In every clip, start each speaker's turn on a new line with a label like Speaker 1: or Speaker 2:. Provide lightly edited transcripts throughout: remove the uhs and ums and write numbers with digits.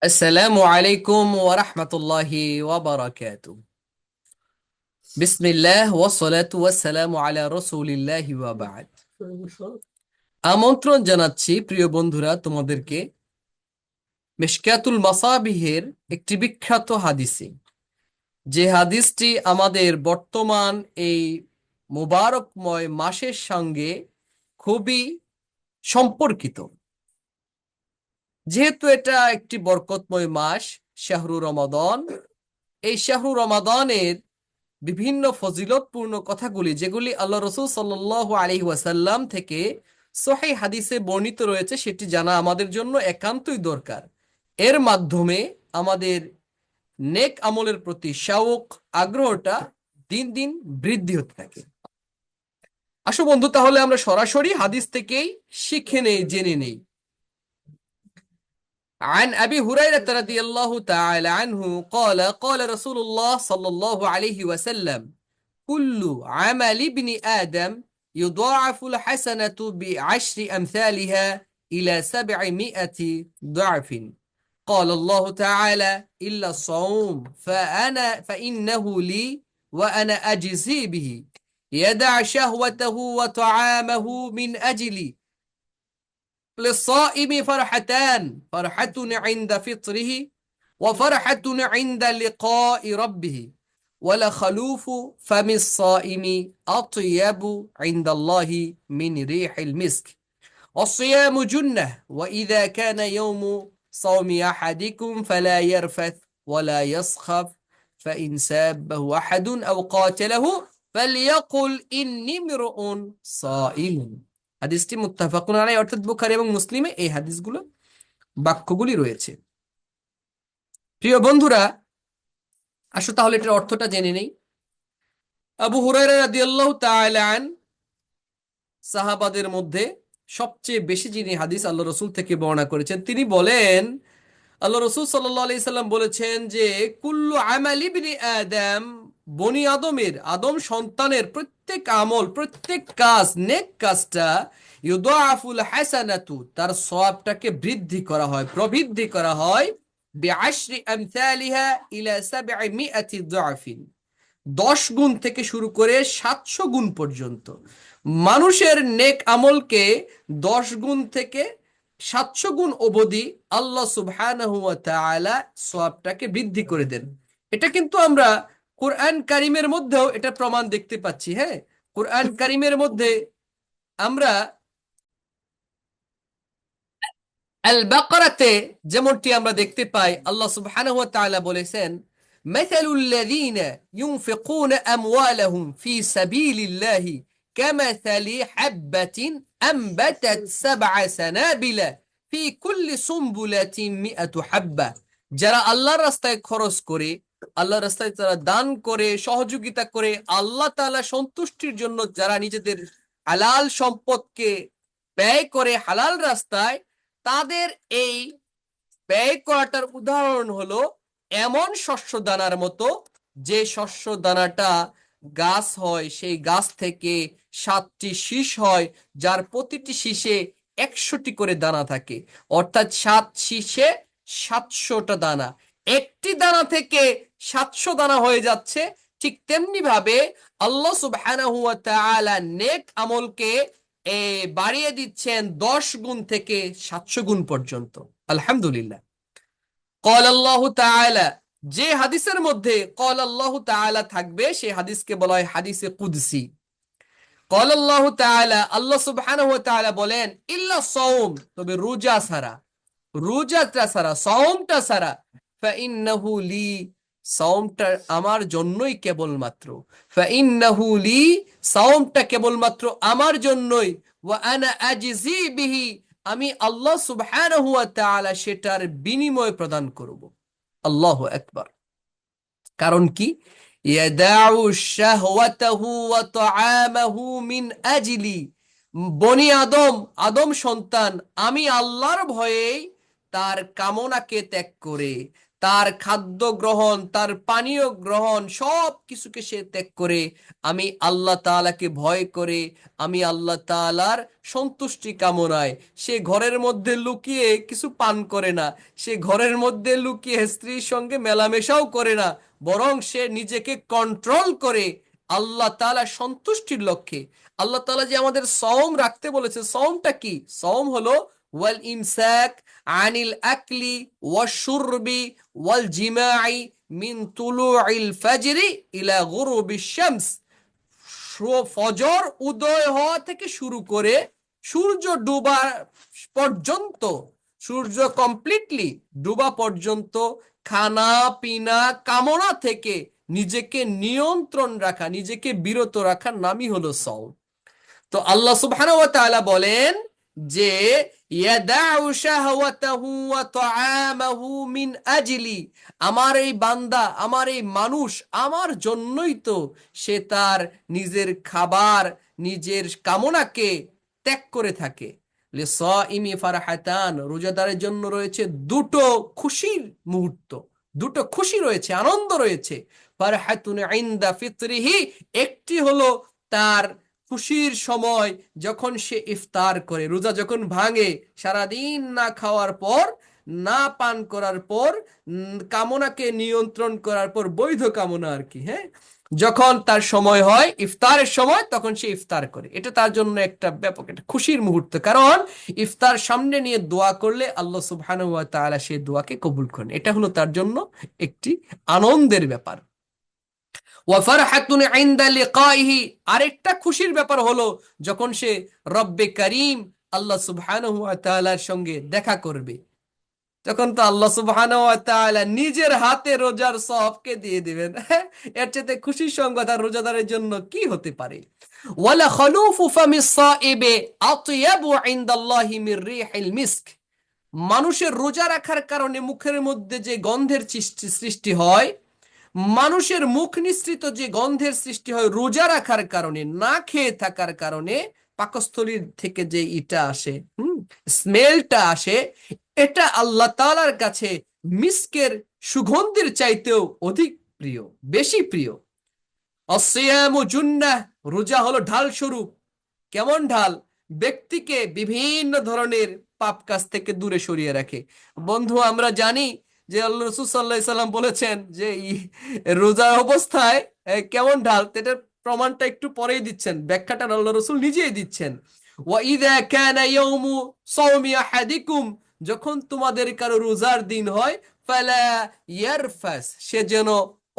Speaker 1: আসসালামু আলাইকুম ওয়া রাহমাতুল্লাহি ওয়া বারাকাতুহু। বিসমিল্লাহ ওয়া সালাতু ওয়াস সালামু আলা রাসূলিল্লাহি ওয়া বা'দ। আমন্ত্রণ জানাচ্ছি প্রিয় বন্ধুরা তোমাদেরকে মিশকাতুল মাসাবিহের একটি বিখ্যাত হাদিসে, যে হাদিসটি আমাদের বর্তমান এই মুবারকময় মাসের সঙ্গে খুবই সম্পর্কিত। যেহেতু এটা একটি বরকতময় মাস, শাহরু রমাদান, এই শাহরু রমাদানের বিভিন্ন ফজিলতপূর্ণ কথাগুলি যেগুলি আল্লাহ রসুল সাল্লাল্লাহু আলাইহি ওয়াসাল্লাম থেকে সহিহ হাদিসে বর্ণিত রয়েছে, সেটি জানা আমাদের জন্য একান্তই দরকার। এর মাধ্যমে আমাদের নেক আমলের প্রতি শৌক, আগ্রহটা দিন দিন বৃদ্ধি হতে থাকে। আসো বন্ধু, তাহলে আমরা সরাসরি হাদিস থেকেই শিখে নেই, জেনে নেই। عن أبي هريرة رضي الله تعالى عنه قال قال رسول الله صلى الله عليه وسلم: كل عمل ابن آدم يضاعف الحسنة بعشر أمثالها إلى 700 ضعف. قال الله تعالى: إلا الصوم فإنه لي وأنا أجزي به. يدع شهوته وطعامه من أجلي. للصائم فرحتان: فرحة عند فطره وفرحة عند لقاء ربه. ولخلوف فم الصائم أطيب عند الله من ريح المسك. والصيام جنة، وإذا كان يوم صوم أحدكم فلا يرفث ولا يصخب، فإن سابه أحد أو قاتله فليقل إني امرؤ صائم. হাদিসটি মুত্তাফাকুন আলাইহি, অর্থাৎ বুখারী এবং মুসলিমে এই হাদিসগুলো বাক্যগুলি রয়েছে। প্রিয় বন্ধুরা, আসো তাহলে এটার অর্থটা জেনে নেই। আবু হুরায়রা রাদিয়াল্লাহু তাআলা আন, সাহাবাদের মধ্যে সবচেয়ে বেশি যিনি হাদিস আল্লাহ রসুল থেকে বর্ণনা করেছেন, তিনি বলেন, আল্লাহ রসুল সাল্লাল্লাহু আলাইহি সাল্লাম বলেছেন যে কুল্লু আমালি ইবনি আদম, বনি আদমের, আদম সন্তানের প্রত্যেক আমল, প্রত্যেক কাজ, নেক কাজটা ইউদাআফুল হাসানাতু, তার সওয়াবটাকে বৃদ্ধি করা হয়, প্রবৃদ্ধি করা হয়, বিআশরি আমসালিহা ইলা 700 যাফিন, 10 গুণ থেকে শুরু করে 700 গুণ পর্যন্ত। মানুষের নেক আমলকে 10 গুণ থেকে 700 গুণ অবধি আল্লাহ সুবহানাহু ওয়া তাআলা সওয়াবটাকে বৃদ্ধি করে দেন। এটা কিন্তু আমরা কোরআন কারিমের মধ্যেও এটা প্রমাণ দেখতে পাচ্ছি। হ্যাঁ, কোরআন কারিমের মধ্যে আমরা আল বাকারাতে যেমনটি আমরা দেখতে পাই, আল্লাহ সুবহানাহু ওয়া তাআলা বলেছেন, মাসালুল লাযীনা ইউনফিকুনা আমওয়ালাহুম ফি সাবিলিল্লাহি কামাসালি হাববাতিন আমবাতাত সাবআ সানাবিলা ফি কুল্লি সুমবুলাতিন মিআতু হাব্বা। যারা আল্লাহর রাস্তায় খরচ করে, আল্লাহর রাস্তায় যারা দান করে, সহযোগিতা করে, আল্লাহ তাআলা সন্তুষ্টির জন্য যারা নিজেদের হালাল সম্পদকে ব্যয় করে হালাল রাস্তায়, তাদের এই ব্যয় করাটার উদাহরণ হলো এমন শস্য দানার মতো, যে শস্য দানাটা গাছ হয়, সেই গাছ থেকে 7টি শীষ হয়, যার প্রতিটি শীষে 100টি করে দানা থাকে, অর্থাৎ 7 শীষে 700টা দানা। একটি দানা থেকে 700 দানা হয়ে যাচ্ছে। ঠিক তেমনি ভাবে আল্লাহ সুবহানাহু ওয়া তাআলা নেক আমলকে বাড়িয়ে দিচ্ছেন 10 গুণ থেকে 700 গুণ পর্যন্ত। আলহামদুলিল্লাহ। قال الله تعالى, যে হাদিসের মধ্যে قال الله تعالى থাকবে, সেই হাদিসকে বলা হয় হাদিসে কুদসি। قال الله تعالى, আল্লাহ সুবহানাহু ওয়া তাআলা বলেন, ইল্লা সাওম, তবে রোজা ছাড়া, রোজাটা ছাড়া, সাওমটা ছাড়া, ফাইন্নাহু লি, সাওমটা আমার জন্যই কেবলমাত্র, ফাইন্নাহু লি, সাওমটা কেবলমাত্র আমার জন্যই, ওয়া আনা আজজি বিহি, আমি আল্লাহ সুবহানাহু ওয়া তাআলা সেটার বিনিময় প্রদান করব। আল্লাহু আকবার। কারণ কি? ইয়াদাউ শাহওয়াতাহু ওয়া তাআমাহু মিন আজলি, বনি আদম, আদম সন্তান, আমি আল্লাহর ভয়েই তার কামনাকে ত্যাগ করে, তার খাদ্য গ্রহণ, তার পানীয় গ্রহণ সব কিছুকে সে ত্যাগ করে আমি আল্লাহ তাআলাকে ভয় করে, আমি আল্লাহ তাআলার সন্তুষ্টি কামনায় সে ঘরের মধ্যে লুকিয়ে কিছু পান করে না, সে ঘরের মধ্যে লুকিয়ে স্ত্রীর সঙ্গে মেলামেশাও করে না, বরং সে নিজেকে কন্ট্রোল করে আল্লাহ তাআলা সন্তুষ্টির লক্ষ্যে। আল্লাহ তাআলা যে আমাদের সওম রাখতে বলেছে, সওমটা কি? সওম হলো ওয়াল ইমসাক আনিল আকলি ওয়াশুরবি ওয়াল জিমাই মিন তুলুইল ফাজরি ইলা গুরুবিশ শামস। ফজর উদয় হওয়া থেকে শুরু করে সূর্য ডুবা পর্যন্ত, সূর্য কমপ্লিটলি ডুবা পর্যন্ত খানা পিনা কামনা থেকে নিজেকে নিয়ন্ত্রণ রাখা, নিজেকে বিরত রাখার নামই হলো সওম। তো আল্লাহ সুবহানাহু ওয়া তাআলা বলেন যে ইয়াদাউ শাহওয়াতাহু ওয়া তাআমাহু মিন আজলি, আমার এই বান্দা, আমার এই মানুষ আমার জন্যই তো সে তার নিজের খাবার, নিজের কামনাকে ত্যাগ করে থাকে। লিসাইমি ফারহাতান, রোজাদারের জন্য রয়েছে দুটো খুশির মুহূর্ত, দুটো খুশি রয়েছে, আনন্দ রয়েছে। ফারহাতুন ইনদা ফিতরিহি, একটি হলো তার খুশির সময় যখন সে ইফতার করে, রোজা যখন ভাঙে, সারাদিন না খাওয়ার পর, না পান করার পর, কামনাকে নিয়ন্ত্রণ করার পর, বৈধ কামনা আর কি, হ্যাঁ, যখন তার সময় হয় ইফতারের সময়, তখন সে ইফতার করে। এটা তার জন্য একটা ব্যাপক একটা খুশির মুহূর্ত, কারণ ইফতার সামনে নিয়ে দোয়া করলে আল্লাহ সুবহানাহু ওয়া তাআলা সেই দোয়াকে কবুল করেন। এটা হলো তার জন্য একটি আনন্দের ব্যাপার। ওয়াফারহাতুন ইনদা লিকাইহি, আরেকটা খুশির ব্যাপার হলো যখন সে রব্বে করিম আল্লাহ সুবহানাহু ওয়া তাআলার সঙ্গে দেখা করবে, তখন তো আল্লাহ সুবহানাহু ওয়া তাআলা নিজের হাতে রোজার সওয়াবকে দিয়ে দিবেন। এর চেয়ে খুশির সংবাদ আর রোজাদারের জন্য কি হতে পারে? ওয়ালা খালুফু ফামিস সাইবে আতয়াবু ইনদাল্লাহি মির রিহিল মিস্ক, মানুষের রোজা রাখার কারণে মুখের মধ্যে যে গন্ধের সৃষ্টি হয়, মানুষের মুখ নিঃসৃত যে গন্ধের সৃষ্টি হয় রোজা রাখার কারণে, না খেয়ে থাকার কারণে পাকস্থলীর থেকে যে ইটা আসে, স্মেলটা আসে, এটা আল্লাহ তাআলার কাছে মিস্কের সুগন্ধের চাইতেও অধিক প্রিয়, বেশি প্রিয়। অসিয়ামু জুন্নাহ, রোজা হলো ঢাল স্বরূপ। কেমন ঢাল? ব্যক্তিকে বিভিন্ন ধরনের পাপ কাজ থেকে দূরে সরিয়ে রাখে। বন্ধু, আমরা জানি যে আল্লাহ রাসূল সাল্লাল্লাহু আলাইহি সাল্লাম বলেছেন যে রোজার অবস্থায় কেমন ঢাল, এটার প্রমাণটা একটু পরেই দিচ্ছেন, ব্যাখ্যাটা আল্লাহ রাসূল নিজেই দিচ্ছেন। ওয়া ইযা কানা ইয়াউমু সাওমি আহাদিকুম, যখন তোমাদের কারো রোজার দিন হয়, ফালা ইয়ারফাস, সে যেন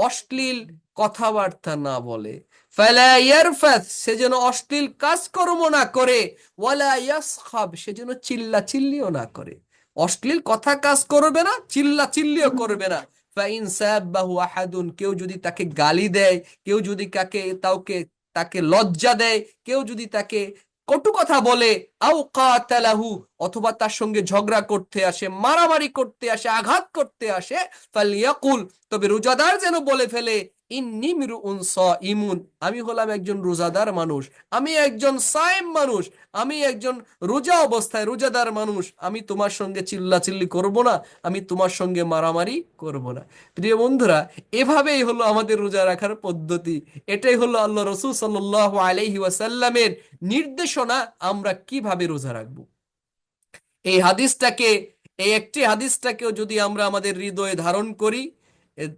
Speaker 1: অশ্লীল কথাবার্তা না বলে, ফালা ইয়ারফাস, সে যেন অশ্লীল কাজকর্ম না করে, ওয়ালা ইয়াসখাব, সে যেন চিল্লা চিল্লিও না করে, অশ্লীল কথা কাজ করবে না, চিল্লা চিল্লিও করবে না। ফাইন সাবাহু আহাদুন, কেউ যদি তাকে গালি দেয়, কেউ যদি তাকে লজ্জা দেয়, কেউ যদি তাকে কটু কথা বলে, আও কাতালাহু, অথবা তার সঙ্গে ঝগড়া করতে আসে, মারামারি করতে আসে, আঘাত করতে আসে, ফালিয়াকুল, তবে রোজাদার যেন বলে ফেলে, ইন্নী মিরউন সাইমুন, আমি হলাম একজন রোজাদার মানুষ, আমি একজন সায়েম মানুষ, আমি একজন রোজা অবস্থায় রোজাদার মানুষ, আমি তোমার সঙ্গে চিল্লাচিল্লি করব না, আমি তোমার সঙ্গে মারামারি করব না। প্রিয় বন্ধুরা, এভাবেই হলো আমাদের রোজা রাখার পদ্ধতি। এটাই হলো আল্লাহ রাসূল সাল্লাল্লাহু আলাইহি ওয়াসাল্লামের নির্দেশনা, আমরা কিভাবে রোজা রাখবো। এই হাদিসটাকে, এই একটি হাদিসটাকেও যদি আমরা আমাদের হৃদয়ে ধারণ করি,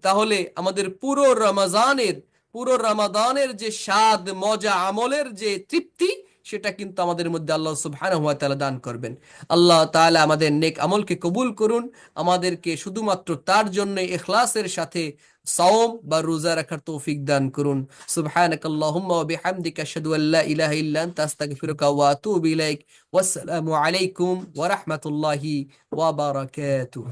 Speaker 1: তাহলে আমাদের পুরো রমাদানের যে স্বাদ, মজা, আমলের যে তৃপ্তি, সেটা কিন্তু আমাদের মধ্যে আল্লাহ সুবহানাহু ওয়া তাআলা দান করবেন। আল্লাহ তাআলা আমাদের নেক আমলকে কবুল করুন, আমাদেরকে শুধুমাত্র তার জন্য ইখলাসের সাথে সাওম বা রোজা রাখার তৌফিক দান করুন। সুবহানাকাল্লাহুম্মা ওয়া বিহামদিকা আশহাদু আল্লা ইলাহা ইল্লা আনতা আস্তাগফিরুকা ওয়া আতুবু ইলাইক। ওয়াসসালামু আলাইকুম ওয়া রাহমাতুল্লাহি ওয়া বারাকাতুহু।